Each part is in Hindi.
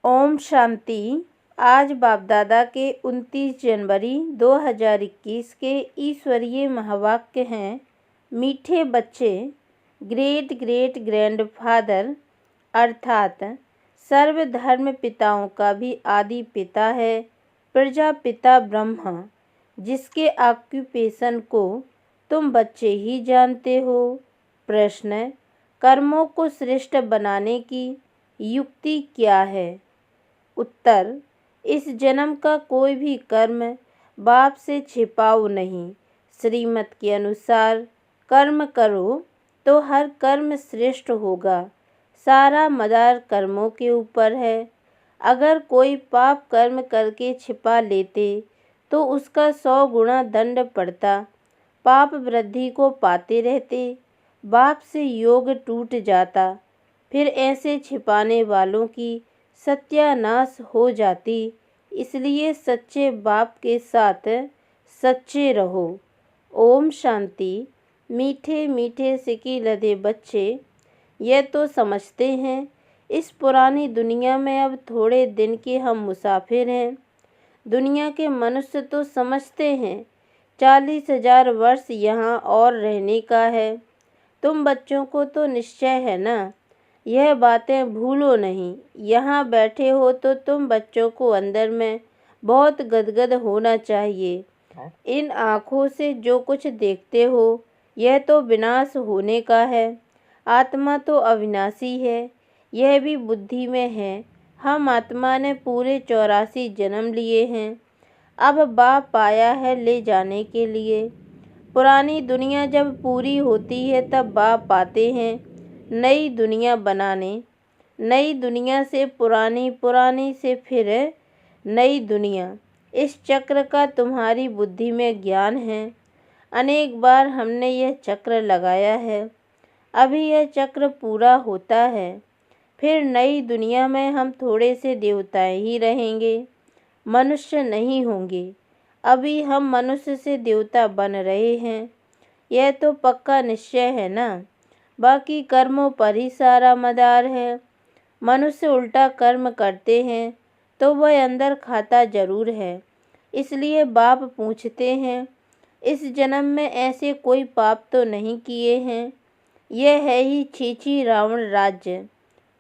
ओम शांति। आज बाप दादा के 29 जनवरी 2021 के ईश्वरीय महावाक्य हैं। मीठे बच्चे, ग्रेट ग्रेट ग्रैंडफादर अर्थात सर्वधर्म पिताओं का भी आदि पिता है प्रजापिता ब्रह्मा, जिसके ऑक्यूपेशन को तुम बच्चे ही जानते हो। प्रश्न: कर्मों को श्रेष्ठ बनाने की युक्ति क्या है? उत्तर: इस जन्म का कोई भी कर्म बाप से छिपाओ नहीं। श्रीमत के अनुसार कर्म करो तो हर कर्म श्रेष्ठ होगा। सारा मदार कर्मों के ऊपर है। अगर कोई पाप कर्म करके छिपा लेते तो उसका 100 गुना दंड पड़ता। पाप वृद्धि को पाते रहते, बाप से योग टूट जाता। फिर ऐसे छिपाने वालों की सत्यानाश हो जाती। इसलिए सच्चे बाप के साथ सच्चे रहो। ओम शांति। मीठे मीठे सिकी लदे बच्चे, यह तो समझते हैं इस पुरानी दुनिया में अब थोड़े दिन के हम मुसाफिर हैं। दुनिया के मनुष्य तो समझते हैं 40,000 वर्ष यहाँ और रहने का है। तुम बच्चों को तो निश्चय है ना, यह बातें भूलो नहीं। यहाँ बैठे हो तो तुम बच्चों को अंदर में बहुत गदगद होना चाहिए। इन आँखों से जो कुछ देखते हो यह तो विनाश होने का है। आत्मा तो अविनाशी है, यह भी बुद्धि में है। हम आत्मा ने पूरे 84 जन्म लिए हैं। अब बाप आया है ले जाने के लिए। पुरानी दुनिया जब पूरी होती है तब बाप आते हैं नई दुनिया बनाने। नई दुनिया से पुरानी, पुरानी से फिर नई दुनिया। इस चक्र का तुम्हारी बुद्धि में ज्ञान है। अनेक बार हमने यह चक्र लगाया है। अभी यह चक्र पूरा होता है। फिर नई दुनिया में हम थोड़े से देवताएं ही रहेंगे, मनुष्य नहीं होंगे। अभी हम मनुष्य से देवता बन रहे हैं, यह तो पक्का निश्चय है ना। बाकी कर्मों पर ही सारा मदार है। मनुष्य उल्टा कर्म करते हैं तो वह अंदर खाता जरूर है। इसलिए बाप पूछते हैं, इस जन्म में ऐसे कोई पाप तो नहीं किए हैं? यह है ही छीछी रावण राज्य।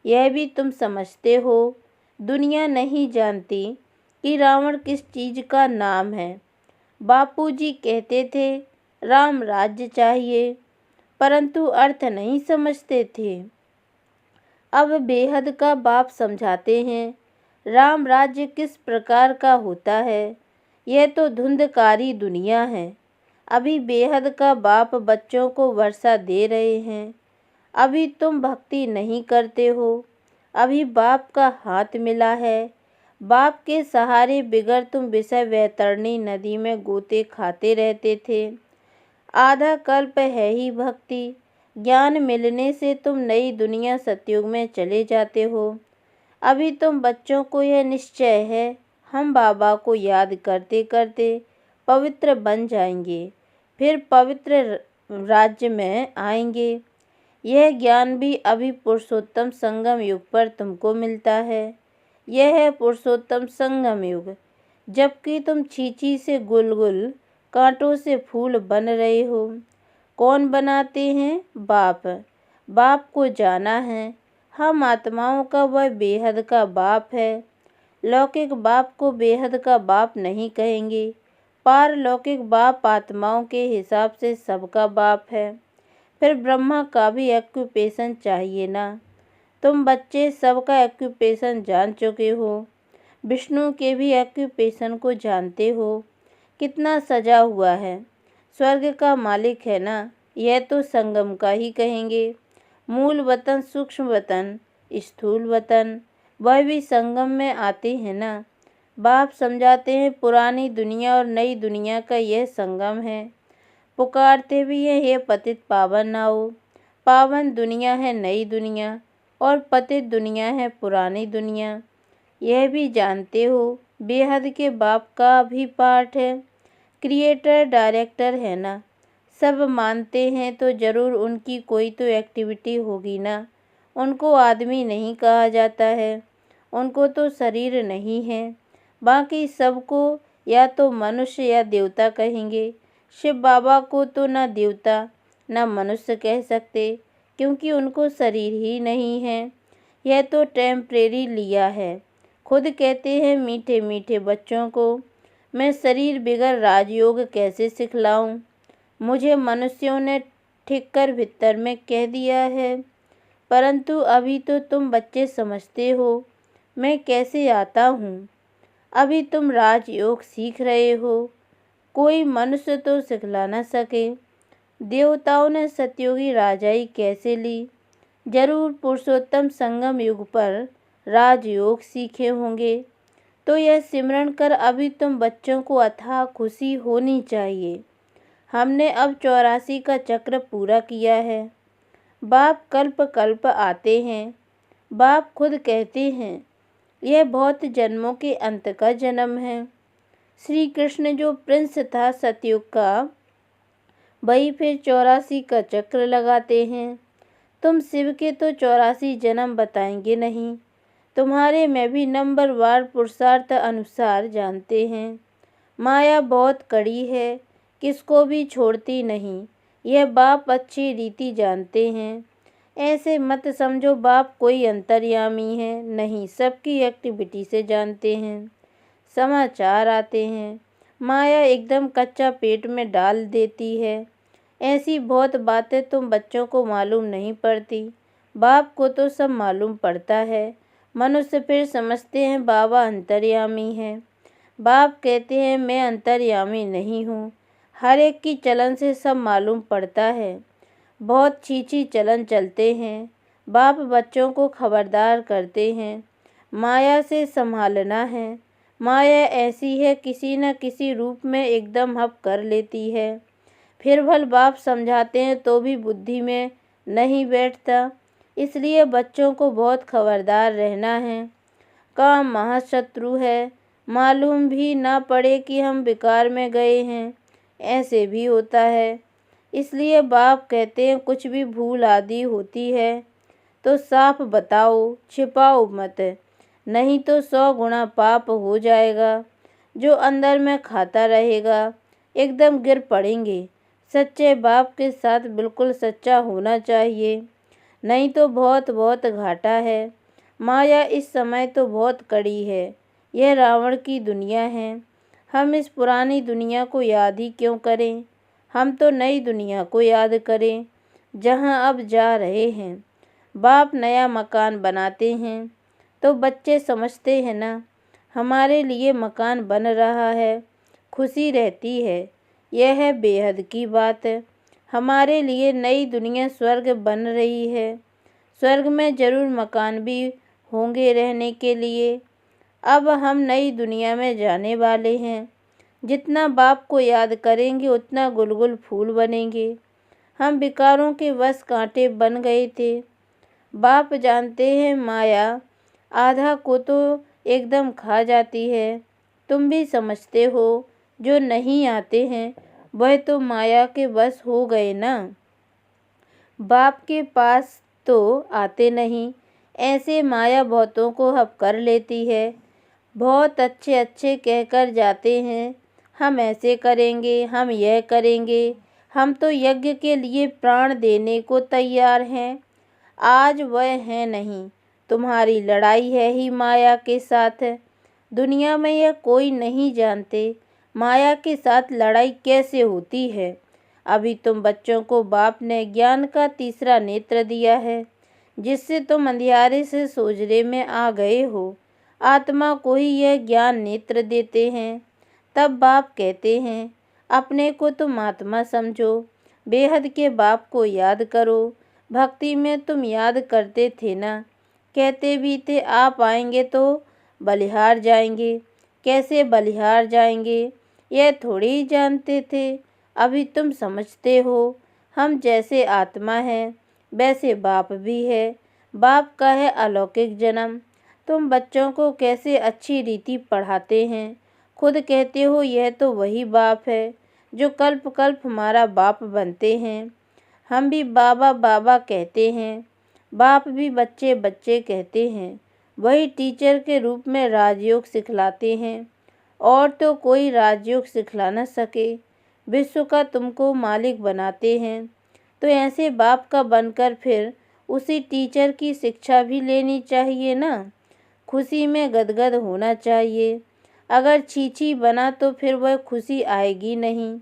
यह भी तुम समझते हो। दुनिया नहीं जानती कि रावण किस चीज़ का नाम है। बापूजी कहते थे राम राज्य चाहिए, परंतु अर्थ नहीं समझते थे। अब बेहद का बाप समझाते हैं राम राज्य किस प्रकार का होता है। यह तो धुंधकारी दुनिया है। अभी बेहद का बाप बच्चों को वर्षा दे रहे हैं। अभी तुम भक्ति नहीं करते हो। अभी बाप का हाथ मिला है। बाप के सहारे बिगर तुम विषय वैतरणी नदी में गोते खाते रहते थे। आधा कल्प है ही भक्ति। ज्ञान मिलने से तुम नई दुनिया सतयुग में चले जाते हो। अभी तुम बच्चों को यह निश्चय है हम बाबा को याद करते करते पवित्र बन जाएंगे, फिर पवित्र राज्य में आएंगे। यह ज्ञान भी अभी पुरुषोत्तम संगम युग पर तुमको मिलता है। यह है पुरुषोत्तम संगम युग, जबकि तुम छींची से गुलगुल, कांटों से फूल बन रहे हो। कौन बनाते हैं? बाप। बाप को जाना है। हम आत्माओं का वह बेहद का बाप है। लौकिक बाप को बेहद का बाप नहीं कहेंगे। पारलौकिक बाप आत्माओं के हिसाब से सबका बाप है। फिर ब्रह्मा का भी ऑक्यूपेशन चाहिए ना। तुम बच्चे सबका ऑक्यूपेशन जान चुके हो। विष्णु के भी ऑक्यूपेशन को जानते हो। कितना सजा हुआ है। स्वर्ग का मालिक है ना। यह तो संगम का ही कहेंगे। मूल वतन, सूक्ष्म वतन, स्थूल वतन, वह भी संगम में आते हैं ना। बाप समझाते हैं पुरानी दुनिया और नई दुनिया का यह संगम है। पुकारते भी हैं हे पतित पावन आओ। पावन दुनिया है नई दुनिया और पतित दुनिया है पुरानी दुनिया। यह भी जानते हो बेहद के बाप का भी पाठ है। क्रिएटर डायरेक्टर है ना। सब मानते हैं तो ज़रूर उनकी कोई तो एक्टिविटी होगी ना। उनको आदमी नहीं कहा जाता है। उनको तो शरीर नहीं है। बाकी सबको या तो मनुष्य या देवता कहेंगे। शिव बाबा को तो ना देवता ना मनुष्य कह सकते, क्योंकि उनको शरीर ही नहीं है। यह तो टेम्परेरी लिया है। खुद कहते हैं मीठे मीठे बच्चों को मैं शरीर बिगर राजयोग कैसे सिखलाऊं। मुझे मनुष्यों ने ठीक कर भीतर में कह दिया है, परंतु अभी तो तुम बच्चे समझते हो मैं कैसे आता हूँ। अभी तुम राजयोग सीख रहे हो, कोई मनुष्य तो सिखला न सके। देवताओं ने सतयोगी राजाई कैसे ली? जरूर पुरुषोत्तम संगम युग पर राजयोग सीखे होंगे। तो यह सिमरन कर अभी तुम बच्चों को अथाह खुशी होनी चाहिए। हमने अब 84 का चक्र पूरा किया है। बाप कल्प कल्प आते हैं। बाप खुद कहते हैं यह बहुत जन्मों के अंत का जन्म है। श्री कृष्ण जो प्रिंस था सतयुग का, वही फिर 84 का चक्र लगाते हैं। तुम शिव के तो 84 जन्म बताएंगे नहीं। तुम्हारे में भी नंबरवार पुरुषार्थ अनुसार जानते हैं। माया बहुत कड़ी है, किसको भी छोड़ती नहीं। यह बाप अच्छी रीति जानते हैं। ऐसे मत समझो बाप कोई अंतर्यामी है, नहीं, सबकी एक्टिविटी से जानते हैं। समाचार आते हैं, माया एकदम कच्चा पेट में डाल देती है। ऐसी बहुत बातें तुम बच्चों को मालूम नहीं पड़ती, बाप को तो सब मालूम पड़ता है। मनुष्य फिर समझते हैं बाबा अंतर्यामी है। बाप कहते हैं मैं अंतर्यामी नहीं हूँ। हर एक की चलन से सब मालूम पड़ता है। बहुत छीछी चलन चलते हैं। बाप बच्चों को खबरदार करते हैं, माया से संभालना है। माया ऐसी है, किसी न किसी रूप में एकदम हप कर लेती है। फिर भल बाप समझाते हैं तो भी बुद्धि में नहीं बैठता। इसलिए बच्चों को बहुत खबरदार रहना है। काम महाशत्रु है, मालूम भी ना पड़े कि हम विकार में गए हैं, ऐसे भी होता है। इसलिए बाप कहते हैं कुछ भी भूल आदि होती है तो साफ बताओ, छिपाओ मत, नहीं तो 100 गुना पाप हो जाएगा। जो अंदर में खाता रहेगा एकदम गिर पड़ेंगे। सच्चे बाप के साथ बिल्कुल सच्चा होना चाहिए, नहीं तो बहुत बहुत घाटा है। माया इस समय तो बहुत कड़ी है। यह रावण की दुनिया है। हम इस पुरानी दुनिया को याद ही क्यों करें। हम तो नई दुनिया को याद करें जहां अब जा रहे हैं। बाप नया मकान बनाते हैं तो बच्चे समझते हैं ना, हमारे लिए मकान बन रहा है, खुशी रहती है। यह है बेहद की बात। हमारे लिए नई दुनिया स्वर्ग बन रही है। स्वर्ग में जरूर मकान भी होंगे रहने के लिए। अब हम नई दुनिया में जाने वाले हैं। जितना बाप को याद करेंगे उतना गुलगुल फूल बनेंगे। हम विकारों के वश कांटे बन गए थे। बाप जानते हैं माया आधा को तो एकदम खा जाती है। तुम भी समझते हो, जो नहीं आते हैं वह तो माया के वश हो गए ना। बाप के पास तो आते नहीं। ऐसे माया बहुतों को हप कर लेती है। बहुत अच्छे अच्छे कहकर जाते हैं, हम ऐसे करेंगे, हम यह करेंगे, हम तो यज्ञ के लिए प्राण देने को तैयार हैं। आज वह है नहीं। तुम्हारी लड़ाई है ही माया के साथ। दुनिया में यह कोई नहीं जानते माया के साथ लड़ाई कैसे होती है। अभी तुम बच्चों को बाप ने ज्ञान का तीसरा नेत्र दिया है, जिससे तुम अंधियारे से सोजरे में आ गए हो। आत्मा को ही यह ज्ञान नेत्र देते हैं। तब बाप कहते हैं अपने को तुम आत्मा समझो, बेहद के बाप को याद करो। भक्ति में तुम याद करते थे ना, कहते भी थे आप आएंगे तो बलिहार जाएंगे। कैसे बलिहार जाएंगे यह थोड़ी ही जानते थे। अभी तुम समझते हो। हम जैसे आत्मा है वैसे बाप भी है। बाप का है अलौकिक जन्म। तुम बच्चों को कैसे अच्छी रीति पढ़ाते हैं। खुद कहते हो यह तो वही बाप है जो कल्प कल्प हमारा बाप बनते हैं। हम भी बाबा बाबा कहते हैं, बाप भी बच्चे बच्चे कहते हैं। वही टीचर के रूप में राजयोग सिखलाते हैं, और तो कोई राजयोग सिखला न सके। विश्व का तुमको मालिक बनाते हैं, तो ऐसे बाप का बनकर फिर उसी टीचर की शिक्षा भी लेनी चाहिए ना। खुशी में गदगद होना चाहिए। अगर छीछी बना तो फिर वह खुशी आएगी नहीं।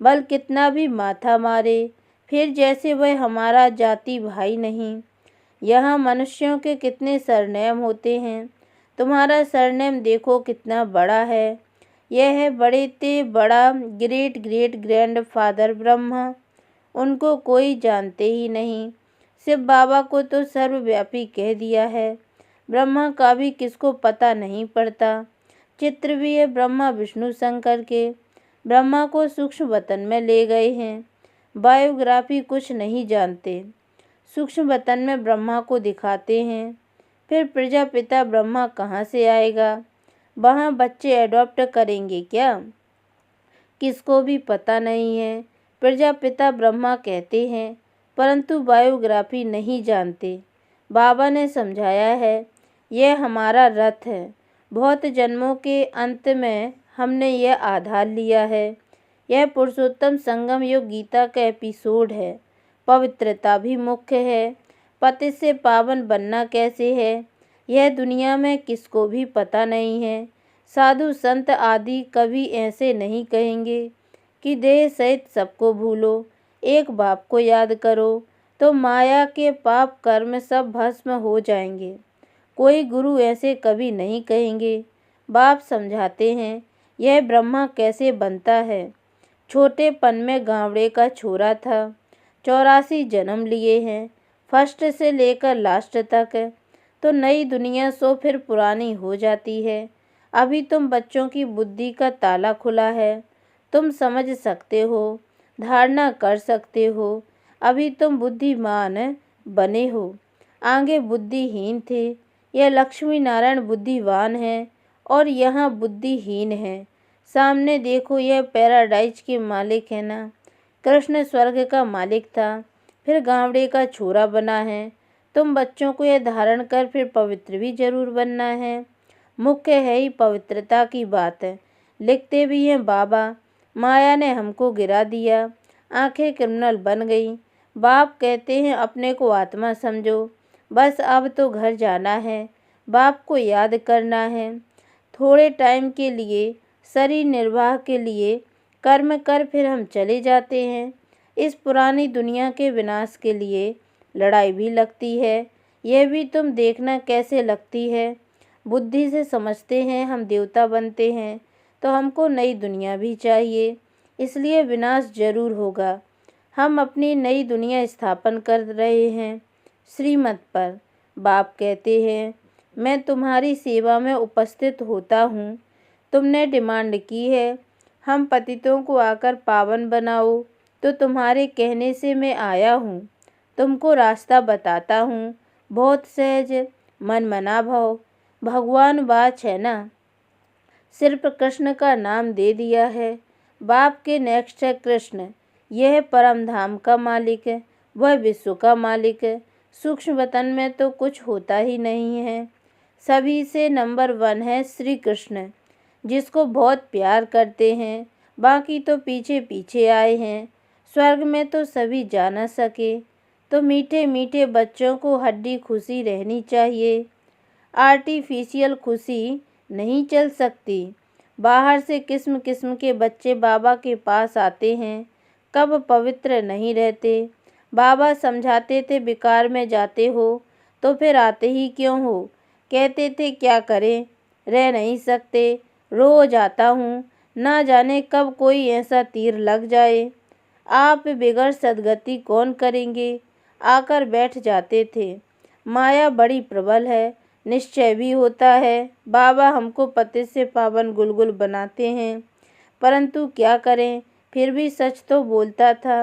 बल कितना भी माथा मारे, फिर जैसे वह हमारा जाति भाई नहीं। यहाँ मनुष्यों के कितने सरनेम होते हैं, तुम्हारा सरनेम देखो कितना बड़ा है। यह है बड़े ते बड़ा great great grand father Brahma. उनको कोई जानते ही नहीं, सिर्फ बाबा को तो सर्वव्यापी कह दिया है। ब्रह्मा का भी किसको पता नहीं पड़ता। चित्र भी है ब्रह्मा विष्णु शंकर के। ब्रह्मा को सूक्ष्म वतन में ले गए हैं। बायोग्राफी कुछ नहीं जानते। सूक्ष्म वतन में ब्रह्मा को दिखाते हैं। फिर प्रजापिता ब्रह्मा कहाँ से आएगा? वहाँ बच्चे एडॉप्ट करेंगे क्या? किसको भी पता नहीं है। प्रजापिता ब्रह्मा कहते हैं, परंतु बायोग्राफी नहीं जानते। बाबा ने समझाया है, यह हमारा रथ है। बहुत जन्मों के अंत में हमने यह आधार लिया है। यह पुरुषोत्तम संगम योग गीता का एपिसोड है। पवित्रता भी मुख्य है। पति से पावन बनना कैसे है, यह दुनिया में किसको भी पता नहीं है। साधु संत आदि कभी ऐसे नहीं कहेंगे कि देह सहित सबको भूलो, एक बाप को याद करो, तो माया के पाप कर्म सब भस्म हो जाएंगे। कोई गुरु ऐसे कभी नहीं कहेंगे। बाप समझाते हैं, यह ब्रह्मा कैसे बनता है। छोटेपन में गावड़े का छोरा था। 84 जन्म लिए हैं, फर्स्ट से लेकर लास्ट तक। तो नई दुनिया सो फिर पुरानी हो जाती है। अभी तुम बच्चों की बुद्धि का ताला खुला है। तुम समझ सकते हो, धारणा कर सकते हो। अभी तुम बुद्धिमान बने हो। आगे बुद्धिहीन थे। यह लक्ष्मी नारायण बुद्धिवान है और यहाँ बुद्धिहीन है। सामने देखो, यह पैराडाइज के मालिक है ना। कृष्ण स्वर्ग का मालिक था, फिर गावड़े का छोरा बना है। तुम बच्चों को यह धारण कर फिर पवित्र भी जरूर बनना है। मुख्य है ही पवित्रता की बात है। लिखते भी हैं बाबा, माया ने हमको गिरा दिया, आंखें क्रिमिनल बन गई। बाप कहते हैं अपने को आत्मा समझो। बस अब तो घर जाना है, बाप को याद करना है। थोड़े टाइम के लिए शरीर निर्वाह के लिए कर्म कर फिर हम चले जाते हैं। इस पुरानी दुनिया के विनाश के लिए लड़ाई भी लगती है। यह भी तुम देखना कैसे लगती है। बुद्धि से समझते हैं हम देवता बनते हैं, तो हमको नई दुनिया भी चाहिए, इसलिए विनाश जरूर होगा। हम अपनी नई दुनिया स्थापन कर रहे हैं श्रीमत पर। बाप कहते हैं, मैं तुम्हारी सेवा में उपस्थित होता हूँ। तुमने डिमांड की है हम पतितों को आकर पावन बनाओ, तो तुम्हारे कहने से मैं आया हूँ। तुमको रास्ता बताता हूँ, बहुत सहज, मन मना भाव। भगवान वाच है ना, सिर्फ कृष्ण का नाम दे दिया है। बाप के नेक्स्ट है कृष्ण। यह परम धाम का मालिक है, वह विश्व का मालिक है। सूक्ष्म वतन में तो कुछ होता ही नहीं है। सभी से नंबर 1 है श्री कृष्ण, जिसको बहुत प्यार करते हैं। बाकी तो पीछे पीछे आए हैं। स्वर्ग में तो सभी जा न सके, तो मीठे मीठे बच्चों को हड्डी खुशी रहनी चाहिए। आर्टिफिशियल खुशी नहीं चल सकती। बाहर से किस्म किस्म के बच्चे बाबा के पास आते हैं, कब पवित्र नहीं रहते। बाबा समझाते थे, बेकार में जाते हो तो फिर आते ही क्यों हो। कहते थे क्या करें, रह नहीं सकते, रोज आता हूँ, ना जाने कब कोई ऐसा तीर लग जाए। आप बिगड़ सदगति कौन करेंगे, आकर बैठ जाते थे। माया बड़ी प्रबल है, निश्चय भी होता है। बाबा हमको पति से पावन गुलगुल बनाते हैं, परंतु क्या करें, फिर भी सच तो बोलता था।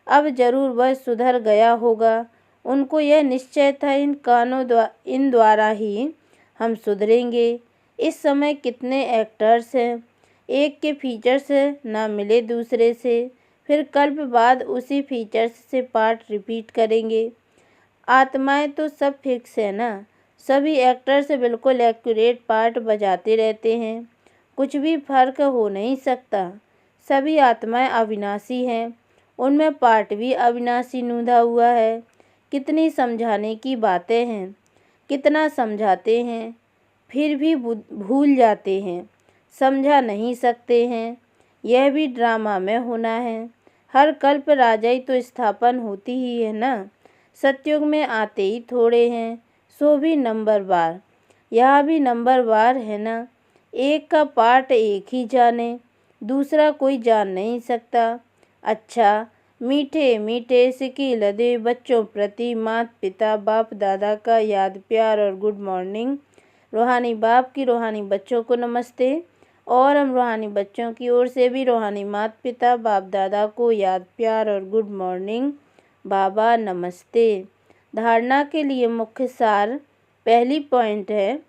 अब जरूर वह सुधर गया होगा। उनको यह निश्चय था, इन द्वारा ही हम सुधरेंगे। इस समय कितने एक्टर्स हैं, एक के फीचर्स ना मिले दूसरे से, फिर कल्प बाद उसी फीचर्स से पार्ट रिपीट करेंगे। आत्माएं तो सब फिक्स है ना, सभी एक्टर्स बिल्कुल एक्यूरेट पार्ट बजाते रहते हैं, कुछ भी फर्क हो नहीं सकता। सभी आत्माएं अविनाशी हैं, उनमें पार्ट भी अविनाशी नूंधा हुआ है। कितनी समझाने की बातें हैं, कितना समझाते हैं, फिर भी भूल जाते हैं, समझा नहीं सकते हैं। यह भी ड्रामा में होना है। हर कल्प राजाई तो स्थापन होती ही है ना। सतयुग में आते ही थोड़े हैं, सो भी नंबरवार। यहाँ भी नंबरवार है ना। एक का पार्ट एक ही जाने, दूसरा कोई जान नहीं सकता। अच्छा, मीठे मीठे सिकी लदे बच्चों प्रति माता पिता बाप दादा का याद प्यार और गुड मॉर्निंग। रूहानी बाप की रूहानी बच्चों को नमस्ते, और हम रूहानी बच्चों की ओर से भी रूहानी माता पिता बाप दादा को याद प्यार और गुड मॉर्निंग। बाबा नमस्ते। धारणा के लिए मुख्य सार। पहली पॉइंट है,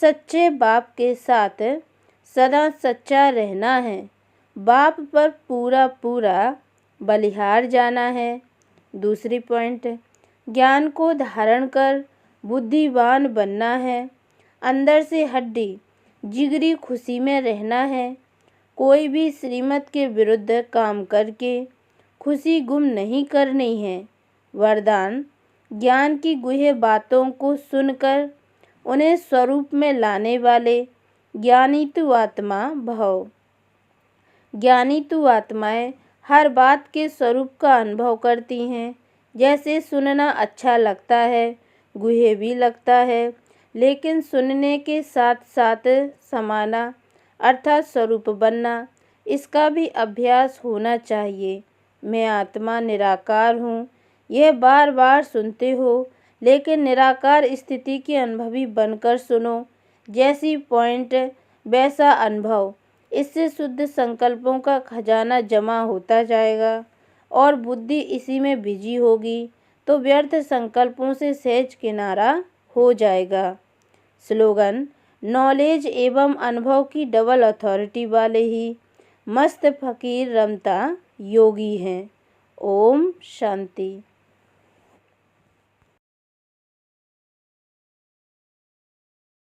सच्चे बाप के साथ सदा सच्चा रहना है। बाप पर पूरा पूरा बलिहार जाना है। दूसरी पॉइंट, ज्ञान को धारण कर बुद्धिवान बनना है। अंदर से हड्डी जिगरी खुशी में रहना है। कोई भी श्रीमत के विरुद्ध काम करके खुशी गुम नहीं करनी है। वरदान, ज्ञान की गुह्य बातों को सुनकर उन्हें स्वरूप में लाने वाले ज्ञानी तु आत्मा भव। ज्ञानी तु आत्माएं हर बात के स्वरूप का अनुभव करती हैं। जैसे सुनना अच्छा लगता है, गुह्य भी लगता है, लेकिन सुनने के साथ साथ समाना अर्थात स्वरूप बनना, इसका भी अभ्यास होना चाहिए। मैं आत्मा निराकार हूँ, यह बार बार सुनते हो, लेकिन निराकार स्थिति के अनुभवी बनकर सुनो। जैसी पॉइंट वैसा अनुभव। इससे शुद्ध संकल्पों का खजाना जमा होता जाएगा और बुद्धि इसी में बिजी होगी, तो व्यर्थ संकल्पों से सहज किनारा हो जाएगा। स्लोगन, नॉलेज एवं अनुभव की डबल अथॉरिटी वाले ही मस्त फकीर रमता योगी हैं। ओम शांति।